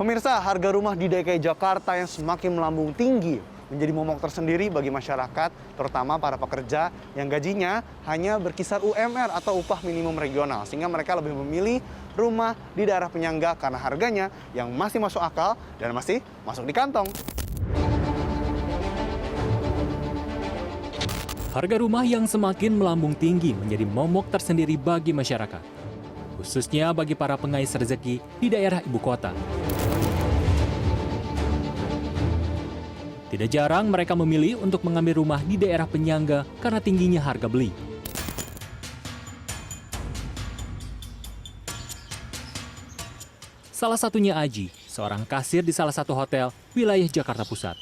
Pemirsa, harga rumah di DKI Jakarta yang semakin melambung tinggi menjadi momok tersendiri bagi masyarakat, terutama para pekerja yang gajinya hanya berkisar UMR atau upah minimum regional, sehingga mereka lebih memilih rumah di daerah penyangga karena harganya yang masih masuk akal dan masih masuk di kantong. Harga rumah yang semakin melambung tinggi menjadi momok tersendiri bagi masyarakat, khususnya bagi para pengais rezeki di daerah ibu kota. Tidak jarang mereka memilih untuk mengambil rumah di daerah penyangga karena tingginya harga beli. Salah satunya Aji, seorang kasir di salah satu hotel wilayah Jakarta Pusat.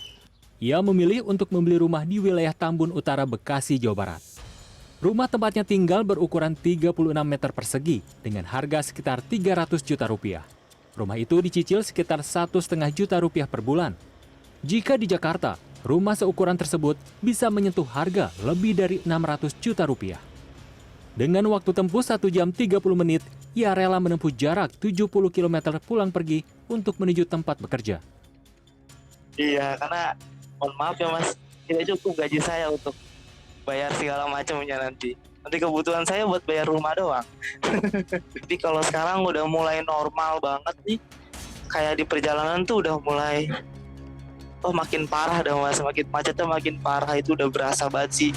Ia memilih untuk membeli rumah di wilayah Tambun Utara, Bekasi, Jawa Barat. Rumah tempatnya tinggal berukuran 36 meter persegi dengan harga sekitar 300 juta rupiah. Rumah itu dicicil sekitar 1,5 juta rupiah per bulan. Jika di Jakarta, rumah seukuran tersebut bisa menyentuh harga lebih dari 600 juta rupiah. Dengan waktu tempuh 1 jam 30 menit, ia rela menempuh jarak 70 km pulang pergi untuk menuju tempat bekerja. Iya, karena mohon maaf ya mas, tidak cukup gaji saya untuk bayar segala macamnya nanti. Nanti kebutuhan saya buat bayar rumah doang. Tapi kalau sekarang udah mulai normal banget nih, kayak di perjalanan tuh udah mulai makin parah dah mas, makin macetnya makin parah, itu udah berasa banget sih.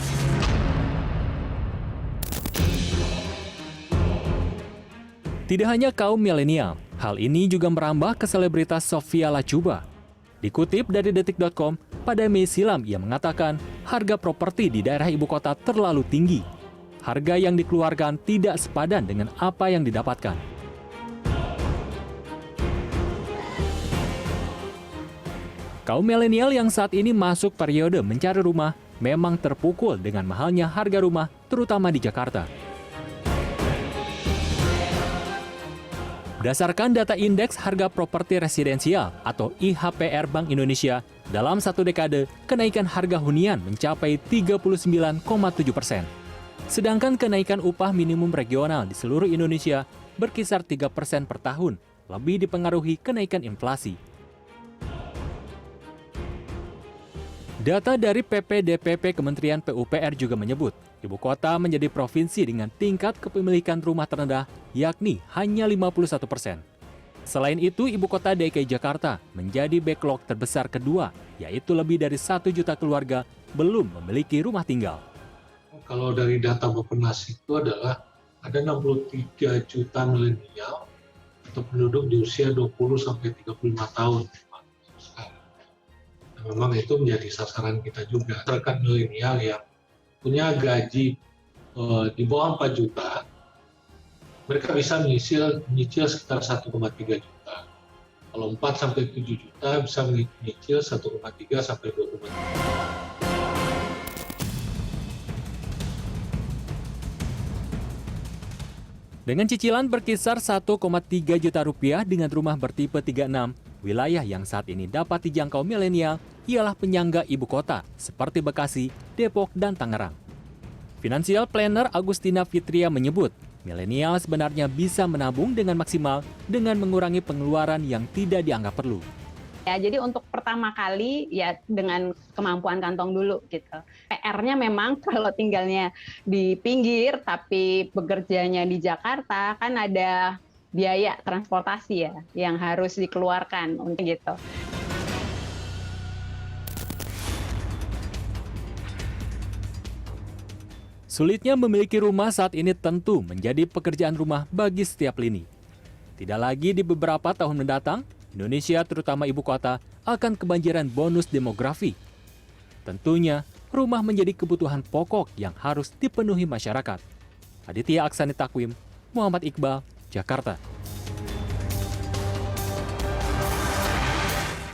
Tidak hanya kaum milenial, hal ini juga merambah ke selebritas Sophia Latjuba. Dikutip dari detik.com, pada Mei silam ia mengatakan harga properti di daerah ibu kota terlalu tinggi. Harga yang dikeluarkan tidak sepadan dengan apa yang didapatkan. Kaum milenial yang saat ini masuk periode mencari rumah memang terpukul dengan mahalnya harga rumah, terutama di Jakarta. Berdasarkan data Indeks Harga Properti Residensial atau IHPR Bank Indonesia, dalam satu dekade, kenaikan harga hunian mencapai 39,7%. Sedangkan kenaikan upah minimum regional di seluruh Indonesia berkisar 3% per tahun, lebih dipengaruhi kenaikan inflasi. Data dari PPDPP Kementerian PUPR juga menyebut, ibu kota menjadi provinsi dengan tingkat kepemilikan rumah terendah, yakni hanya 51%. Selain itu, ibu kota DKI Jakarta menjadi backlog terbesar kedua, yaitu lebih dari 1 juta keluarga belum memiliki rumah tinggal. Kalau dari data Bappenas itu adalah ada 63 juta milenial atau penduduk di usia 20-35 tahun. Memang itu menjadi sasaran kita juga. Masyarakat milenial yang punya gaji di bawah 4 juta, mereka bisa menyicil sekitar 1,3 juta. Kalau 4-7 juta bisa menyicil 1,3 sampai 2,3 juta. Dengan cicilan berkisar 1,3 juta rupiah dengan rumah bertipe 36, wilayah yang saat ini dapat dijangkau milenial ialah penyangga ibu kota seperti Bekasi, Depok, dan Tangerang. Financial Planner Agustina Fitria menyebut, milenial sebenarnya bisa menabung dengan maksimal dengan mengurangi pengeluaran yang tidak dianggap perlu. Ya, jadi untuk pertama kali ya dengan kemampuan kantong dulu gitu. PR-nya memang kalau tinggalnya di pinggir tapi bekerjanya di Jakarta kan ada biaya transportasi ya yang harus dikeluarkan untuk gitu. Sulitnya memiliki rumah saat ini tentu menjadi pekerjaan rumah bagi setiap lini. Tidak lagi di beberapa tahun mendatang, Indonesia terutama ibu kota akan kebanjiran bonus demografi. Tentunya, rumah menjadi kebutuhan pokok yang harus dipenuhi masyarakat. Aditya Aksani Takwim, Muhammad Iqbal, Jakarta.